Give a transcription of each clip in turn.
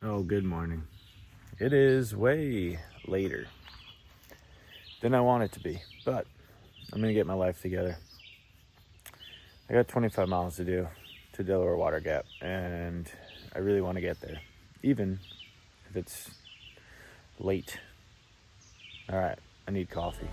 Oh, good morning. It is way later than I want it to be, but I'm gonna get my life together. I got 25 miles to do to Delaware Water Gap, and I really want to get there, even if it's late. All right, I need coffee.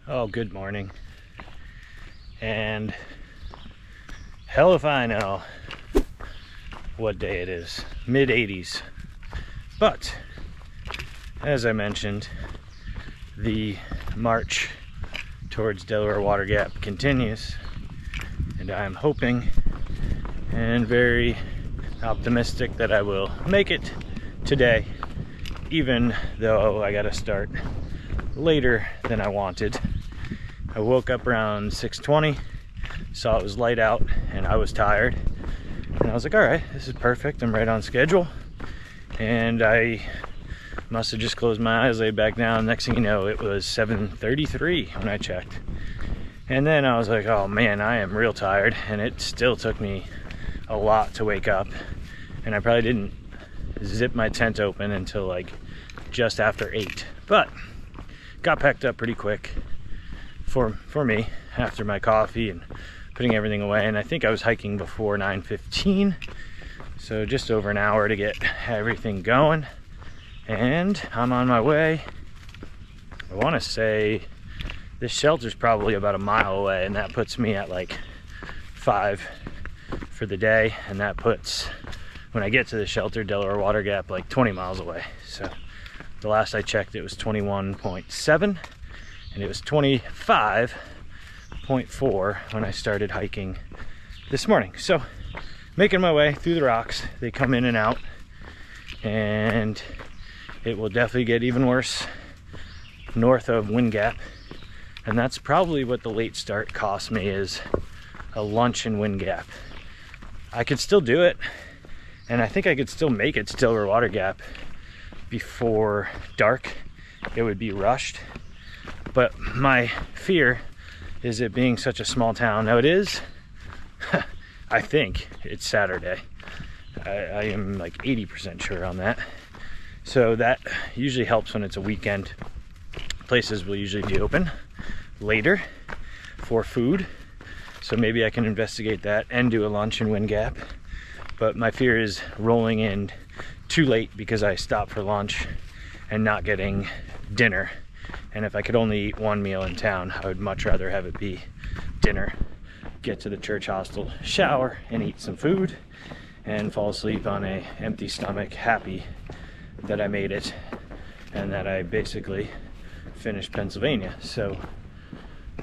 Oh, good morning. And hell if I know what day it is. Mid 80s. But as I mentioned, the march towards Delaware Water Gap continues, and I'm hoping and very optimistic that I will make it today, even though I gotta start later than I wanted. I woke up around 6:20, saw it was light out, and I was tired. And I was like, all right, this is perfect. I'm right on schedule. And I must have just closed my eyes, laid back down. Next thing you know, it was 7:33 when I checked. And then I was like, oh man, I am real tired. And it still took me a lot to wake up. And I probably didn't zip my tent open until like just after 8. But got packed up pretty quick for me after my coffee and putting everything away. And I think I was hiking before 9:15, so just over an hour to get everything going. And I'm on my way. I want to say this shelter's probably about a mile away, and that puts me at like 5 for the day, and that puts, when I get to the shelter, Delaware Water Gap, like 20 miles away. So the last I checked, it was 21.7, and it was 25.4 when I started hiking this morning. So making my way through the rocks. They come in and out, and it will definitely get even worse north of Wind Gap. And that's probably what the late start cost me, is a lunch in Wind Gap. I could still do it, and I think I could still make it to Delaware Water Gap before dark. It would be rushed, but my fear is it being such a small town. Now it is, I think it's Saturday. I am like 80% sure on that. So that usually helps when it's a weekend. Places will usually be open later for food. So maybe I can investigate that and do a lunch in Wind Gap. But my fear is rolling in too late because I stopped for lunch and not getting dinner. And if I could only eat one meal in town, I would much rather have it be dinner. Get to the church hostel, shower, and eat some food, and fall asleep on a empty stomach, happy that I made it and that I basically finished Pennsylvania. So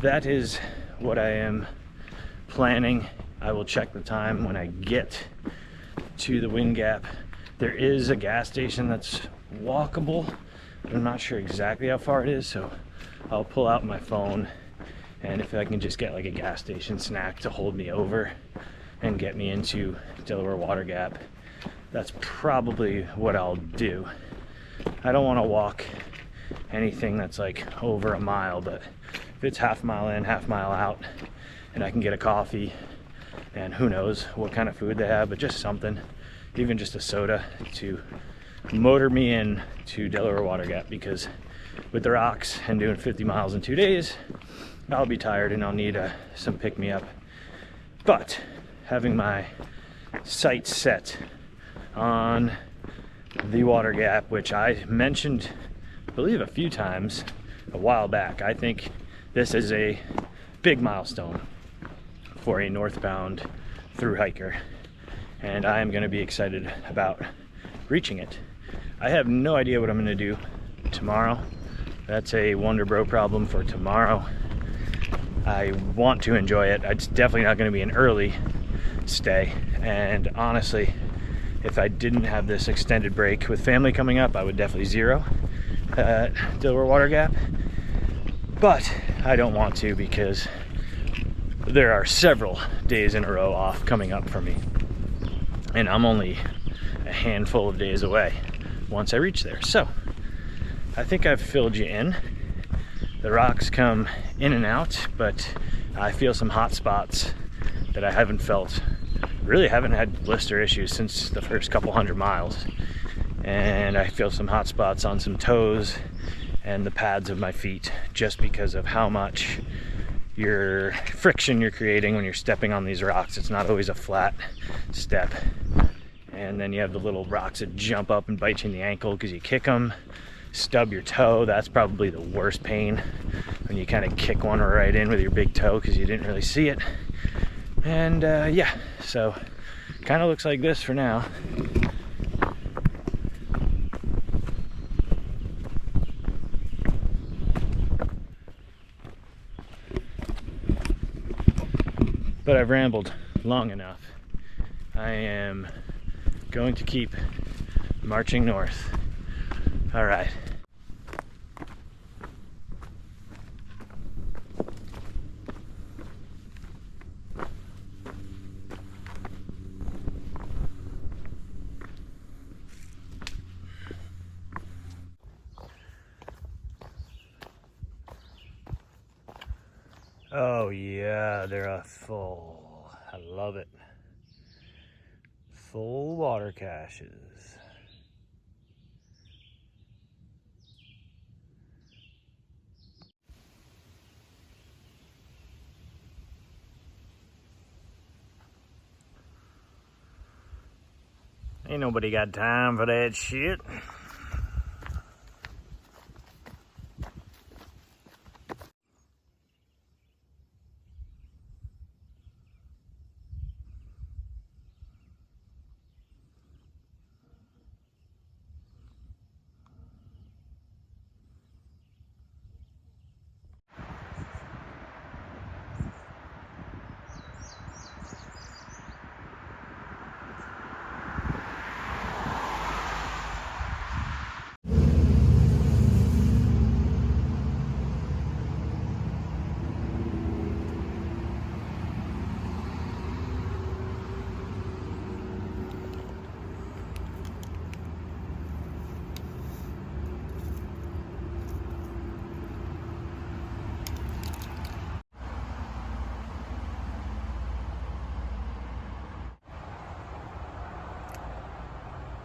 that is what I am planning. I will check the time when I get to the Wind Gap. There is a gas station that's walkable, but I'm not sure exactly how far it is, so I'll pull out my phone, and if I can just get like a gas station snack to hold me over and get me into Delaware Water Gap, that's probably what I'll do. I don't want to walk anything that's like over a mile, but if it's half mile in, half mile out, and I can get a coffee, and who knows what kind of food they have, but just something, even just a soda, to motor me in to Delaware Water Gap, because with the rocks and doing 50 miles in 2 days, I'll be tired and I'll need some pick-me-up. But having my sights set on the water gap, which I mentioned, I believe, a few times a while back, I think this is a big milestone for a northbound through hiker, and I am going to be excited about reaching it. I have no idea what I'm going to do tomorrow. That's a Wonder Bro problem for tomorrow. I want to enjoy it. It's definitely not going to be an early stay, and honestly, if I didn't have this extended break with family coming up, I would definitely zero at Delaware Water Gap, but I don't want to, because there are several days in a row off coming up for me, and I'm only a handful of days away once I reach there. So I think I've filled you in. The rocks come in and out, but I feel some hot spots that I haven't felt. Really haven't had blister issues since the first couple hundred miles, and I feel some hot spots on some toes and the pads of my feet, just because of how much your friction you're creating when you're stepping on these rocks. It's not always a flat step, and then you have the little rocks that jump up and bite you in the ankle because you kick them, stub your toe. That's probably the worst pain, when you kind of kick one right in with your big toe because you didn't really see it. And yeah, so kind of looks like this for now. But I've rambled long enough. I am going to keep marching north. All right. Oh yeah, they're full. I love it. Full water caches. Ain't nobody got time for that shit.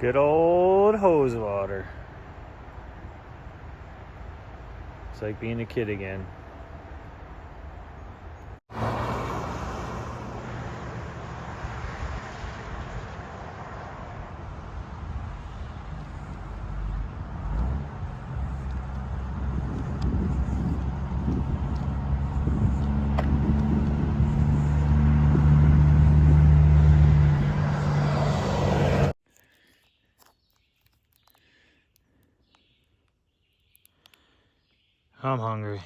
Good old hose water. It's like being a kid again. I'm hungry.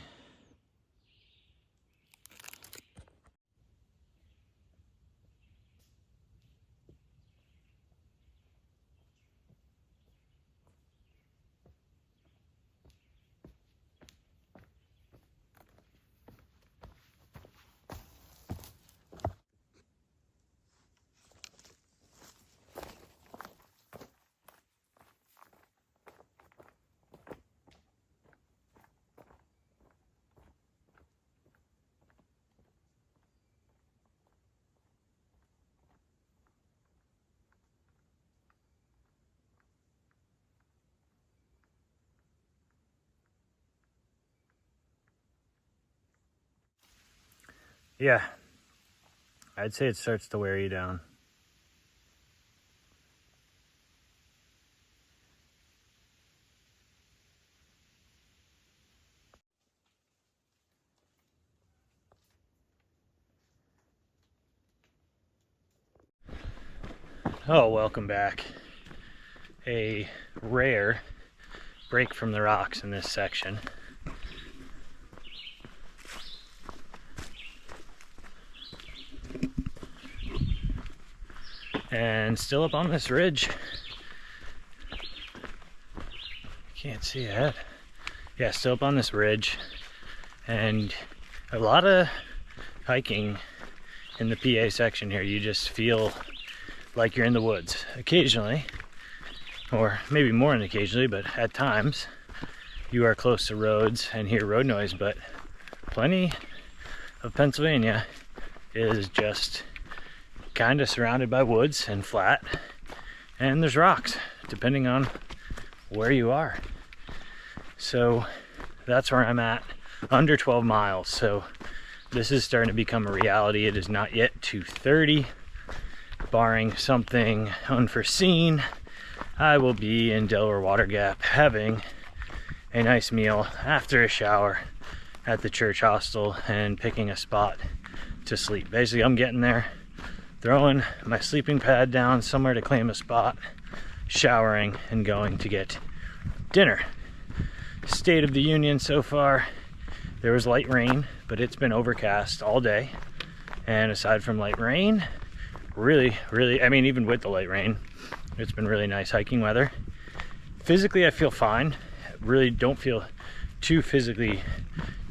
Yeah, I'd say it starts to wear you down. Oh, welcome back. A rare break from the rocks in this section. And still up on this ridge. Can't see ahead. Yeah, still up on this ridge. And a lot of hiking in the PA section here. You just feel like you're in the woods occasionally, or maybe more than occasionally, but at times you are close to roads and hear road noise. But plenty of Pennsylvania is just kind of surrounded by woods and flat, and there's rocks depending on where you are. So that's where I'm at, under 12 miles. So this is starting to become a reality. It is not yet 2:30. Barring something unforeseen, I will be in Delaware Water Gap having a nice meal after a shower at the church hostel and picking a spot to sleep. Basically, I'm getting there, throwing my sleeping pad down somewhere to claim a spot, showering, and going to get dinner. State of the Union so far, there was light rain, but it's been overcast all day. And aside from light rain, really, I mean, even with the light rain, it's been really nice hiking weather. Physically, I feel fine. Really don't feel too physically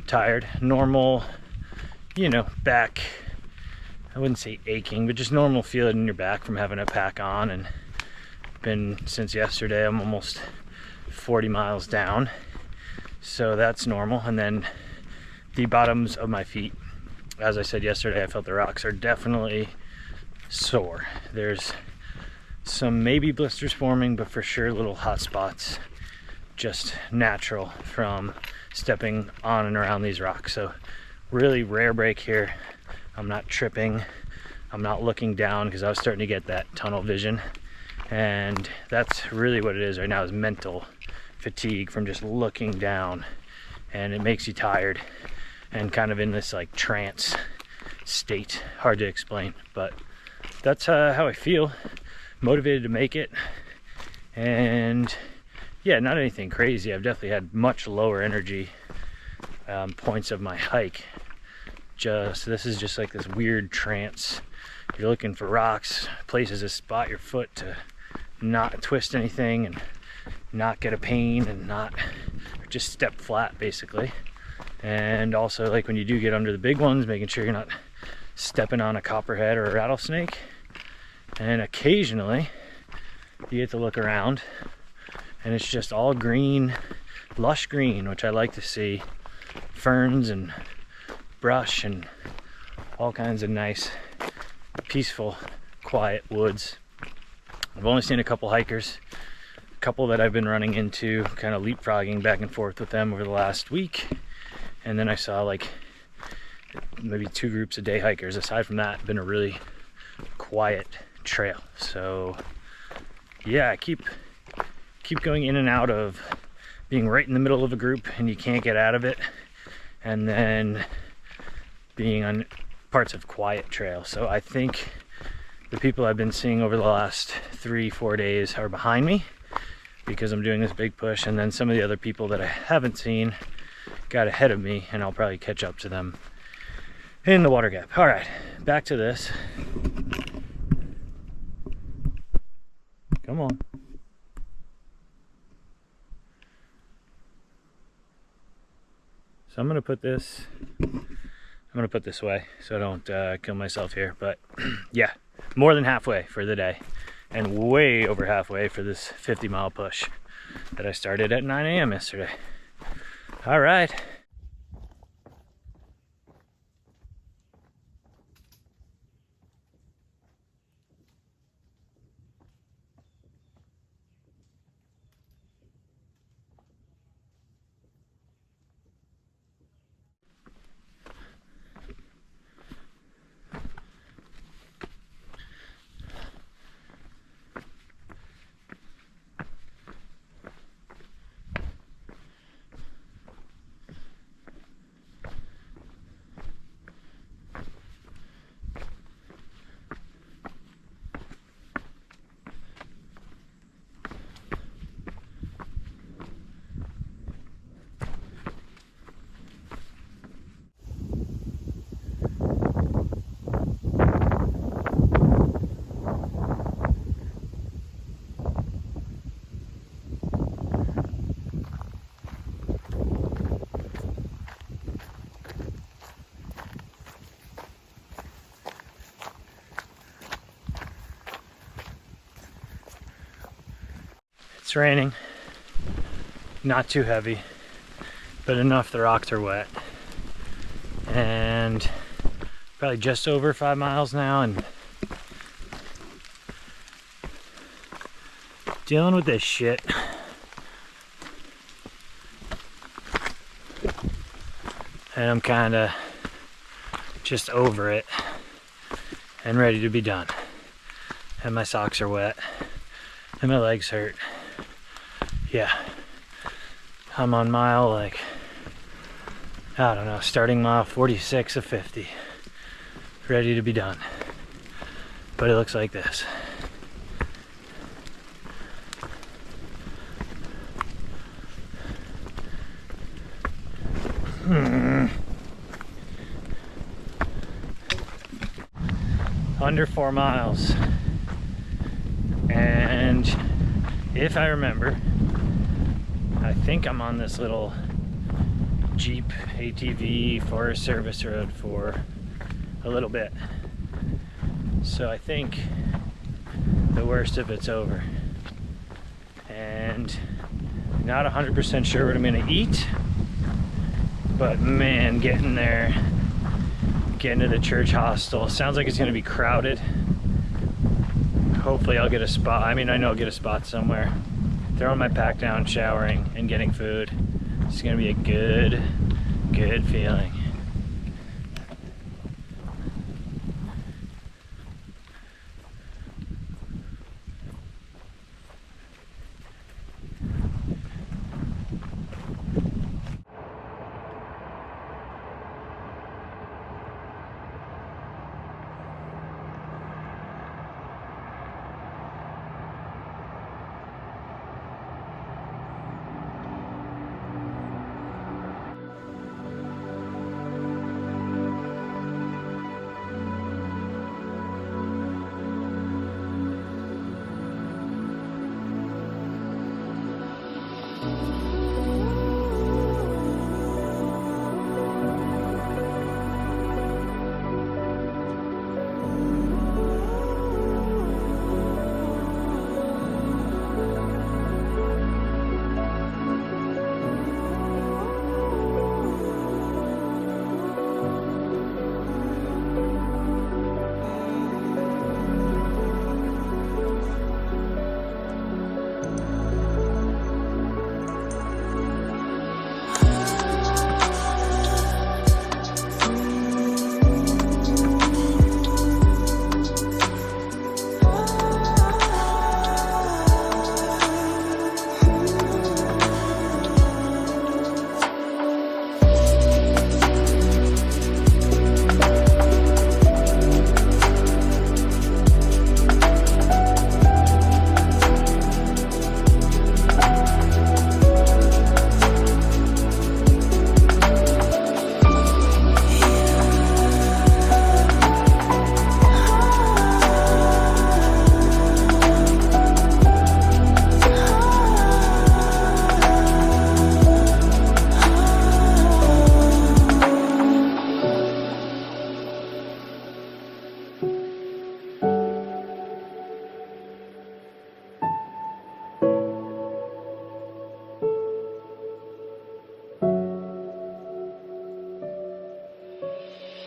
tired. Normal, you know, back, I wouldn't say aching, but just normal feeling in your back from having a pack on. And been since yesterday, I'm almost 40 miles down. So that's normal. And then the bottoms of my feet, as I said yesterday, I felt the rocks are definitely sore. There's some maybe blisters forming, but for sure little hot spots, just natural from stepping on and around these rocks. So really rare break here. I'm not tripping, I'm not looking down, because I was starting to get that tunnel vision, and that's really what it is right now, is mental fatigue from just looking down, and it makes you tired and kind of in this like trance state. Hard to explain, but that's how I feel. Motivated to make it. And yeah, not anything crazy. I've definitely had much lower energy points of my hike. This is just like this weird trance. You're looking for rocks, places to spot your foot to not twist anything and not get a pain and not just step flat, basically. And also, like when you do get under the big ones, making sure you're not stepping on a copperhead or a rattlesnake. And occasionally you get to look around and it's just all green, lush green, which I like to see. Ferns and brush and all kinds of nice, peaceful, quiet woods. I've only seen a couple hikers, a couple that I've been running into, kind of leapfrogging back and forth with them over the last week. And then I saw like maybe 2 groups of day hikers. Aside from that, been a really quiet trail. So yeah, I keep going in and out of being right in the middle of a group and you can't get out of it, and then being on parts of quiet trail. So I think the people I've been seeing over the last 3-4 days are behind me because I'm doing this big push, and then some of the other people that I haven't seen got ahead of me, and I'll probably catch up to them in the water gap. All right, back to this. Come on. So I'm gonna put this away so I don't kill myself here. But yeah, more than halfway for the day, and way over halfway for this 50-mile push that I started at 9 a.m. yesterday. All right. It's raining, not too heavy, but enough the rocks are wet. And probably just over 5 miles now, and dealing with this shit. And I'm kinda just over it and ready to be done. And my socks are wet and my legs hurt. Yeah, I'm on mile, like, I don't know, starting mile 46 of 50, ready to be done. But it looks like this. Under 4 miles, and if I remember, I think I'm on this little Jeep ATV Forest Service road for a little bit, so I think the worst of it's over, and not 100% sure what I'm gonna eat, but man, getting there, getting to the church hostel, sounds like it's gonna be crowded. Hopefully I'll get a spot. I mean, I know I'll get a spot somewhere. Throwing my pack down, showering, and getting food. It's gonna be a good feeling.